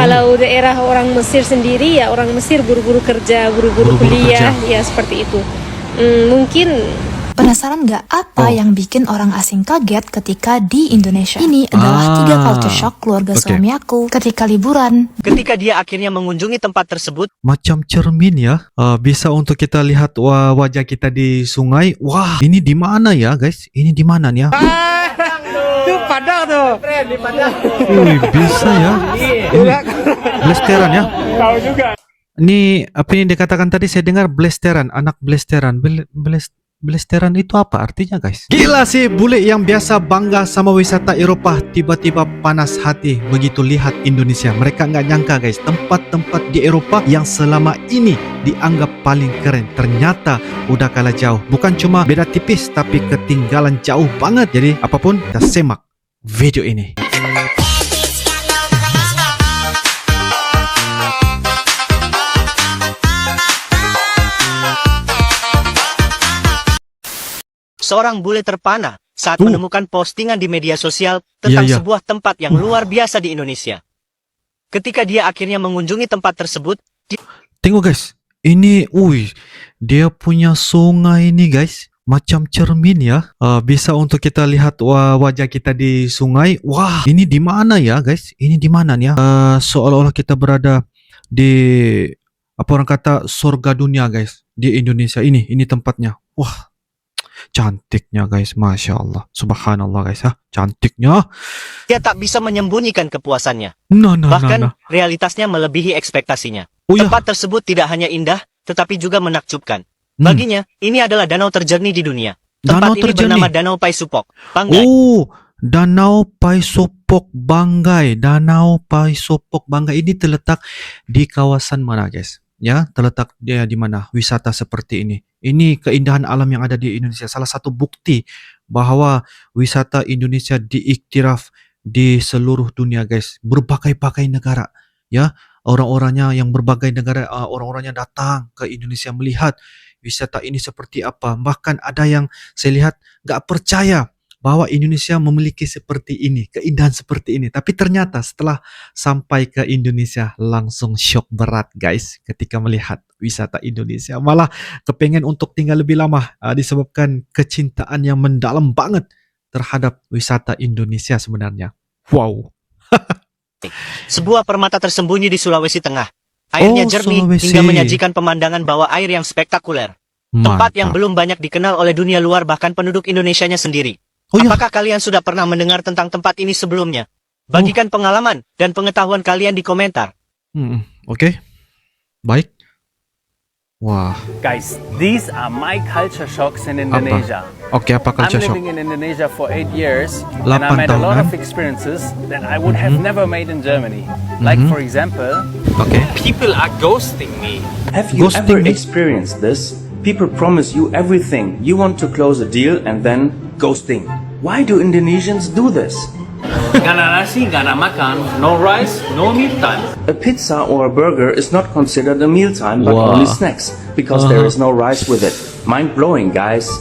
Kalau daerah orang Mesir sendiri ya orang Mesir buru-buru kerja, buru-buru kuliah, ya seperti itu. Mungkin Penasaran nggak apa yang bikin orang asing kaget ketika di Indonesia? Ini adalah 3 culture shock keluarga suami aku ketika liburan. Ketika dia akhirnya mengunjungi tempat tersebut, Macam cermin ya. Bisa untuk kita lihat wajah kita di sungai. Wah, ini di mana ya, guys? Ini di mana nih ya? Itu Padang tuh. Di Padang. Wih, bisa ya. Ini blesteran ya. Tahu juga. Ini apa yang dikatakan tadi saya dengar blesteran, anak blesteran. Blesteran itu apa artinya, guys? Gila sih, bule yang biasa bangga sama wisata Eropa tiba-tiba panas hati begitu lihat Indonesia. Mereka nggak nyangka, guys, tempat-tempat di Eropa yang selama ini dianggap paling keren ternyata udah kalah jauh. Bukan cuma beda tipis, tapi ketinggalan jauh banget. Jadi apapun, kita semak video ini. seorang bule terpana saat menemukan postingan di media sosial tentang sebuah tempat yang luar biasa di Indonesia. Ketika dia akhirnya mengunjungi tempat tersebut, tengok guys, ini, dia punya sungai ini guys, macam cermin ya. Bisa untuk kita lihat wajah kita di sungai. Wah, ini di mana ya guys? Ini di mana nih ya? Seolah-olah kita berada di apa orang kata surga dunia guys di Indonesia ini tempatnya. Wah, cantiknya guys, masya Allah, subhanallah guys ya, cantiknya. Dia tak bisa menyembunyikan kepuasannya. Bahkan realitasnya melebihi ekspektasinya. Tempat tersebut tidak hanya indah, tetapi juga menakjubkan. Baginya, ini adalah danau terjernih di dunia. Tempat ini bernama Danau Paisupok, Banggai. Danau Paisupok Banggai. Danau Paisupok Banggai ini terletak di kawasan mana guys? Ya, terletak dia di mana? Wisata seperti ini. Ini keindahan alam yang ada di Indonesia. Salah satu bukti bahwa wisata Indonesia diiktiraf di seluruh dunia, guys. Berbagai-bagai negara, ya. Orang-orangnya yang berbagai negara, orang-orangnya datang ke Indonesia melihat wisata ini seperti apa. Bahkan ada yang saya lihat nggak percaya bahwa Indonesia memiliki seperti ini, keindahan seperti ini. Tapi ternyata setelah sampai ke Indonesia langsung shock berat guys ketika melihat wisata Indonesia. Malah kepengen untuk tinggal lebih lama disebabkan kecintaan yang mendalam banget terhadap wisata Indonesia sebenarnya. Wow. Sebuah permata tersembunyi di Sulawesi Tengah. Airnya jernih hingga menyajikan pemandangan bawah air yang spektakuler. Tempat yang belum banyak dikenal oleh dunia luar bahkan penduduk Indonesianya sendiri. Apakah kalian sudah pernah mendengar tentang tempat ini sebelumnya? Bagikan pengalaman dan pengetahuan kalian di komentar. Oke. Baik. Wah. Guys, these are my culture shocks in Indonesia. Apa culture shock? I'm living in Indonesia for 8 years and I made a lot of experiences that I would have never made in Germany. Like for example, people are ghosting me. Have you ever experienced this? People promise you everything. You want to close a deal and then ghosting. Why do Indonesians do this? Gak ada nasi, gak ada makan, no rice, no meal time. A pizza or a burger is not considered a mealtime but only snacks because there is no rice with it. Mind blowing, guys.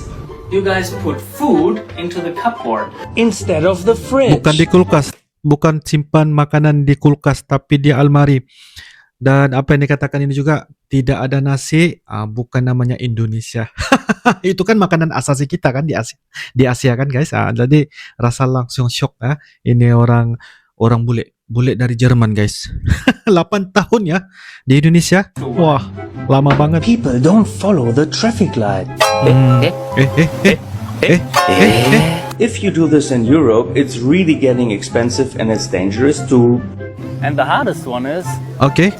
You guys put food into the cupboard instead of the fridge. Bukan di kulkas, bukan simpan makanan di kulkas tapi di almari. Dan apa yang dikatakan ini juga tidak ada nasi, bukan namanya Indonesia. Itu kan makanan asasi kita kan di Asia kan guys. Jadi rasa langsung shock ya. Ini orang bule dari Jerman guys. 8 tahun ya di Indonesia. Wah, lama banget. People don't follow the traffic light. If you do this in Europe, it's really getting expensive and it's dangerous too. and the hardest one is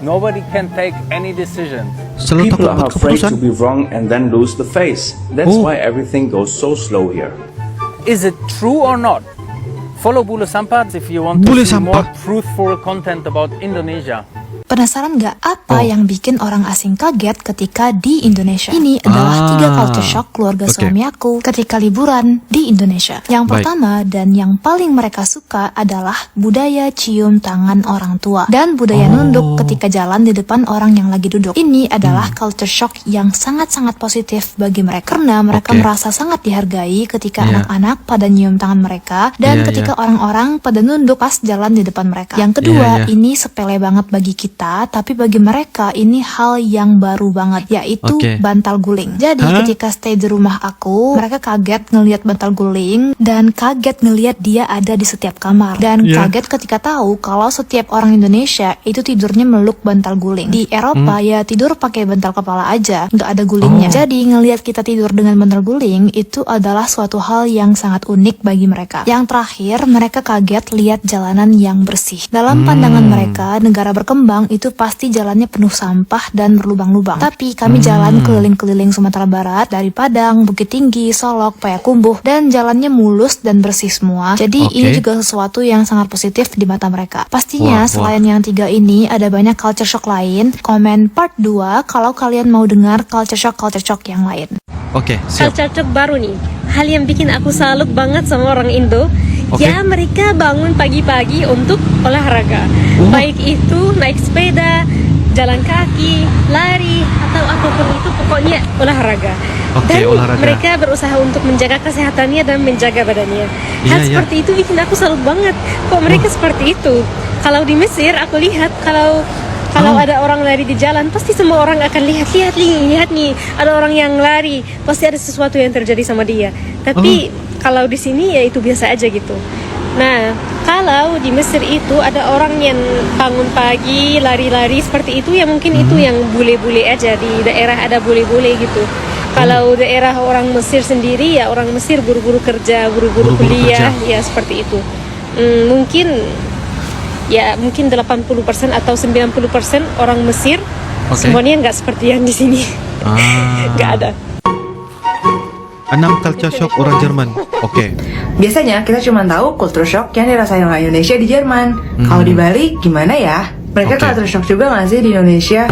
nobody can take any decision. People are afraid to be wrong and then lose the face. That's why everything goes so slow here. Is it true or not? Follow Bule Sampat if you want to see more truthful content about Indonesia. Penasaran nggak apa yang bikin orang asing kaget ketika di Indonesia? Ini adalah 3 culture shock keluarga suami aku ketika liburan di Indonesia. Yang pertama dan yang paling mereka suka adalah budaya cium tangan orang tua dan budaya nunduk ketika jalan di depan orang yang lagi duduk. Ini adalah culture shock yang sangat-sangat positif bagi mereka karena mereka merasa sangat dihargai ketika anak-anak pada nyium tangan mereka dan ketika orang-orang pada nunduk pas jalan di depan mereka. Yang kedua, ini sepele banget bagi kita, tapi bagi mereka ini hal yang baru banget, yaitu bantal guling. Jadi ketika stay di rumah aku, mereka kaget ngelihat bantal guling dan kaget ngelihat dia ada di setiap kamar dan kaget ketika tahu kalau setiap orang Indonesia itu tidurnya meluk bantal guling. Di Eropa ya tidur pakai bantal kepala aja, nggak ada gulingnya. Jadi ngelihat kita tidur dengan bantal guling itu adalah suatu hal yang sangat unik bagi mereka. Yang terakhir, mereka kaget lihat jalanan yang bersih. Dalam pandangan mereka, negara berkembang itu pasti jalannya penuh sampah dan berlubang-lubang. Tapi kami jalan keliling-keliling Sumatera Barat dari Padang, Bukit Tinggi, Solok, Payakumbuh dan jalannya mulus dan bersih semua. Jadi ini juga sesuatu yang sangat positif di mata mereka. Pastinya selain yang 3 ini ada banyak culture shock lain. Komen part 2 kalau kalian mau dengar culture shock yang lain. Siap. Culture shock baru nih. Hal yang bikin aku salut banget sama orang Indo. Ya mereka bangun pagi-pagi untuk olahraga. Baik itu naik sepeda, jalan kaki, lari, atau apapun itu, pokoknya olahraga. Dan mereka berusaha untuk menjaga kesehatannya dan menjaga badannya. Hal seperti itu bikin aku salut banget. Kok mereka seperti itu? Kalau di Mesir aku lihat kalau ada orang lari di jalan, pasti semua orang akan lihat nih, ada orang yang lari, pasti ada sesuatu yang terjadi sama dia. Tapi kalau di sini ya itu biasa aja gitu. Nah, kalau di Mesir itu ada orang yang bangun pagi, lari-lari seperti itu, ya mungkin itu yang bule-bule aja, di daerah ada bule-bule gitu. Kalau daerah orang Mesir sendiri, ya orang Mesir buru-buru kerja, buru-buru kuliah, ya seperti itu. Mungkin 80% atau 90% orang Mesir semuanya nggak seperti yang di sini. Nggak ada. 6 culture shock orang Jerman. Biasanya kita cuma tahu culture shock yang dirasain orang Indonesia di Jerman. Kalau di Bali gimana ya? Mereka culture shock juga nggak sih di Indonesia?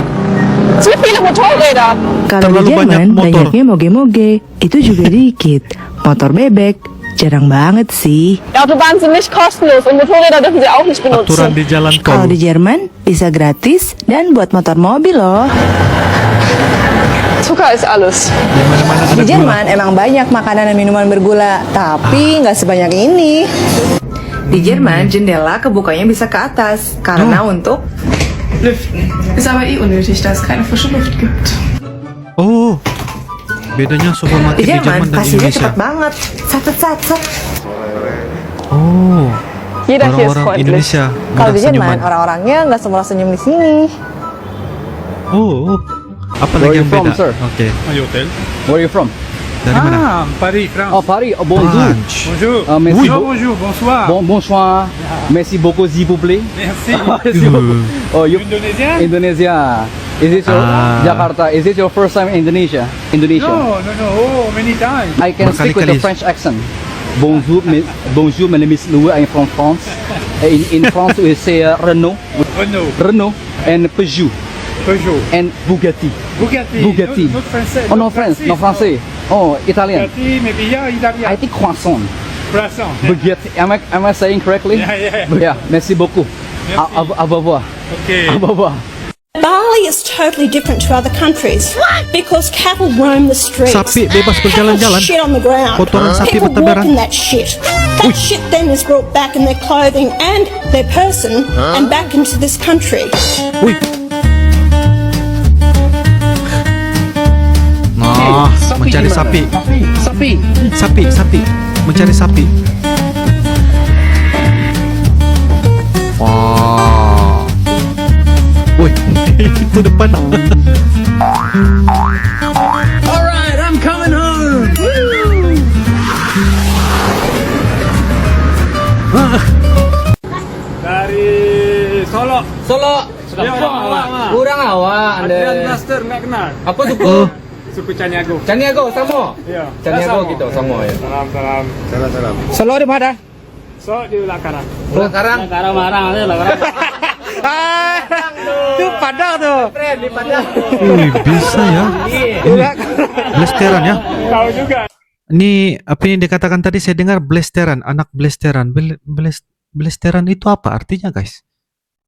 Kalau di Jerman banyaknya moge-moge, itu juga dikit. Motor bebek jarang banget sih. Aturan di jalan tol. Kalau di Jerman bisa gratis dan buat motor mobil loh. Di Jerman emang banyak makanan dan minuman bergula, tapi nggak sebanyak ini. Di Jerman jendela kebukanya bisa ke atas karena untuk bedanya supermarket di di Jerman dan pastinya Indonesia. cepat banget. Sat. Orang-orang Indonesia Kalau di senyuman. Jerman orang-orangnya nggak semua senyum di sini. Apalagi yang beda? Where are you from? Dari mana? Paris, France. Oh, Paris. Oh, bonjour. French. Bonjour. Merci. Bonjour, bonsoir. Bonsoir. Merci beaucoup, s'il vous plaît. Merci. Merci beaucoup. Oh, you Indonésien? Indonesia. Is it your Jakarta? Is it your first time in Indonesia? No. Oh, many times. I can speak with a Berkali-kali. French accent. Bonjour, bonjour, my name is Louis. I'm from France. In France, we say Renault, and Peugeot, and Bugatti. Bugatti. Not français. Oh, no French, no français. Oh, Italian. Bugatti, maybe Italian. I think croissant. Croissant. Bugatti. Am I saying correctly? Yeah. Merci beaucoup. Merci. Au revoir. Okay. Au revoir. Bali is totally different to other countries because cattle roam the streets. Sapi bebas berjalan-jalan. Shit on the ground. Kotoran sapi People walk bertebaran. in that shit. That shit then is brought back in their clothing and their person and back into this country. Mencari sapi. Sapi. Mencari sapi. Wah. Wih, itu depan. Alright, I'm coming home. Dari Solo. Kurang awak Adrian Master nggak kenal. Apa suku? Suku Caniago. Caniago sama. Iya. Caniago gitu sama ya. Salam. Solo di mana? So di Langkaran. Sekarang marang. Itu Padang tuh. Di Padang. Wih, bisa ya. Blasteran ya. Tahu juga. Ini apa yang dikatakan tadi saya dengar blasteran, anak blasteran. Blasteran itu apa artinya guys?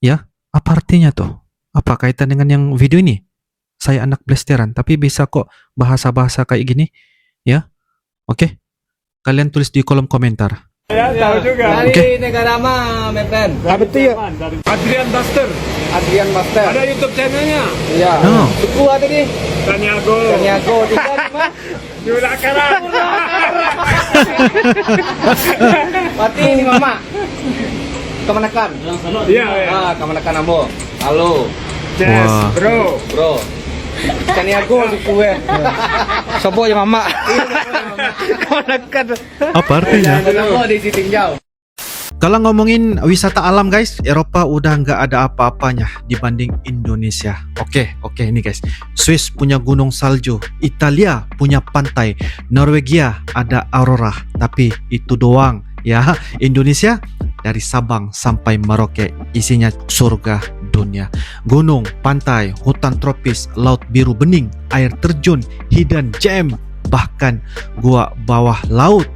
Ya, apa artinya tuh? Apa kaitan dengan yang video ini? Saya anak blasteran, tapi bisa kok bahasa-bahasa kayak gini, ya? Oke, kalian tulis di kolom komentar. Ya, tahu juga. Oke. negara mana, my friend? Apa tuh ya? Adrian Buster. Adrian Master. Ada YouTube channelnya. Iya. Oh. Suku ada nih. Sanyago. Sanyago. Tinggal di mana? Di Ulakaran. Pati ini mama. Kemenakan. Iya. Kemenakan Ambo. Halo. Yes, Wah. Bro. Sanyago di kue. Sopo ya mama. Kemenakan. Apa artinya? Ambo di Sitingjau. Kalau ngomongin wisata alam guys, Eropa udah nggak ada apa-apanya dibanding Indonesia. Oke, ini guys. Swiss punya gunung salju, Italia punya pantai, Norwegia ada aurora, tapi itu doang ya. Indonesia dari Sabang sampai Merauke isinya surga dunia. Gunung, pantai, hutan tropis, laut biru bening, air terjun, hidden gem, bahkan gua bawah laut.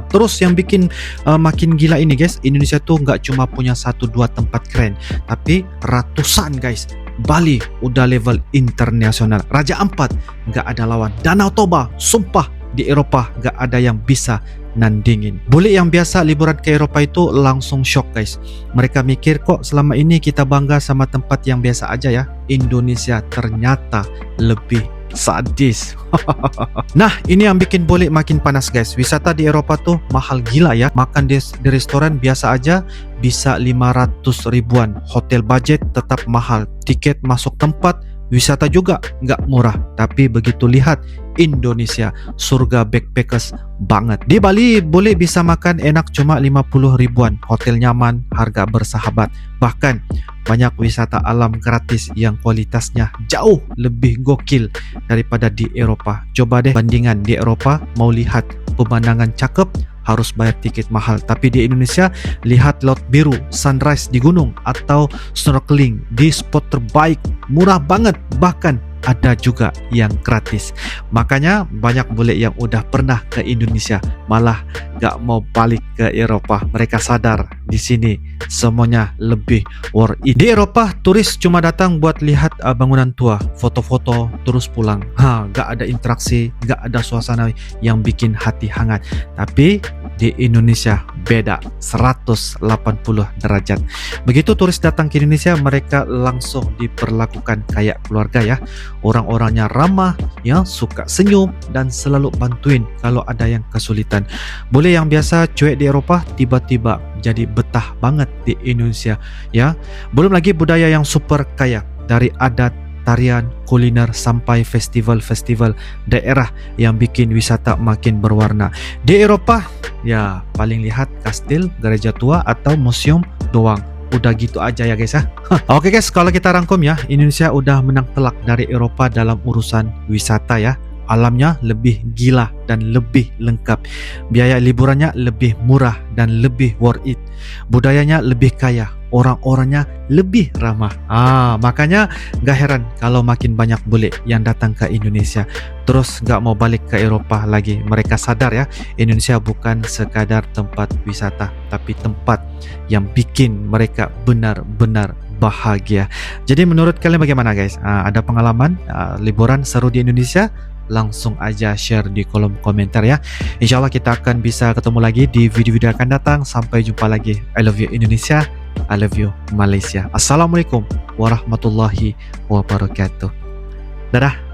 Terus yang bikin makin gila ini guys, Indonesia tuh nggak cuma punya 1-2 tempat keren, tapi ratusan guys. Bali udah level internasional, Raja Ampat nggak ada lawan, Danau Toba sumpah di Eropa nggak ada yang bisa nandingin. Bule yang biasa liburan ke Eropa itu langsung shock guys. Mereka mikir kok selama ini kita bangga sama tempat yang biasa aja ya, Indonesia ternyata lebih sadis. Nah, ini yang bikin bule makin panas guys. Wisata di Eropa tuh mahal gila ya. Makan di restoran biasa aja bisa 500 ribuan. Hotel budget tetap mahal. Tiket masuk tempat wisata juga nggak murah. Tapi begitu lihat Indonesia, surga backpackers banget. Di Bali boleh bisa makan enak cuma 50 ribuan. Hotel nyaman, harga bersahabat. Bahkan banyak wisata alam gratis yang kualitasnya jauh lebih gokil daripada di Eropa. Coba deh bandingan, di Eropa mau lihat pemandangan cakep harus bayar tiket mahal, tapi di Indonesia lihat laut biru, sunrise di gunung, atau snorkeling di spot terbaik murah banget, bahkan ada juga yang gratis. Makanya banyak bule yang udah pernah ke Indonesia malah gak mau balik ke Eropa. Mereka sadar di sini semuanya lebih worth it. Di Eropa turis cuma datang buat lihat bangunan tua, foto-foto, terus pulang. Gak ada interaksi, gak ada suasana yang bikin hati hangat. Tapi di Indonesia beda 180 derajat. Begitu turis datang ke Indonesia, mereka langsung diperlakukan kayak keluarga ya. Orang-orangnya ramah, ya, suka senyum dan selalu bantuin kalau ada yang kesulitan. Boleh yang biasa cuek di Eropa tiba-tiba jadi betah banget di Indonesia ya. Belum lagi budaya yang super kaya, dari adat, tarian, kuliner sampai festival-festival daerah yang bikin wisata makin berwarna. Di Eropa ya paling lihat kastil, gereja tua atau museum doang. Udah gitu aja ya guys ya. Oke guys, kalau kita rangkum ya, Indonesia udah menang telak dari Eropa dalam urusan wisata ya. Alamnya lebih gila dan lebih lengkap. Biaya liburannya lebih murah dan lebih worth it. Budayanya lebih kaya, orang-orangnya lebih ramah. Makanya gak heran kalau makin banyak bule yang datang ke Indonesia terus gak mau balik ke Eropa lagi. Mereka sadar ya, Indonesia bukan sekadar tempat wisata, tapi tempat yang bikin mereka benar-benar bahagia. Jadi menurut kalian bagaimana guys? Ada pengalaman liburan seru di Indonesia? Langsung aja share di kolom komentar ya. Insya Allah kita akan bisa ketemu lagi di video-video akan datang. Sampai jumpa lagi. I love you Indonesia, I love you Malaysia. Assalamualaikum warahmatullahi wabarakatuh. Dadah.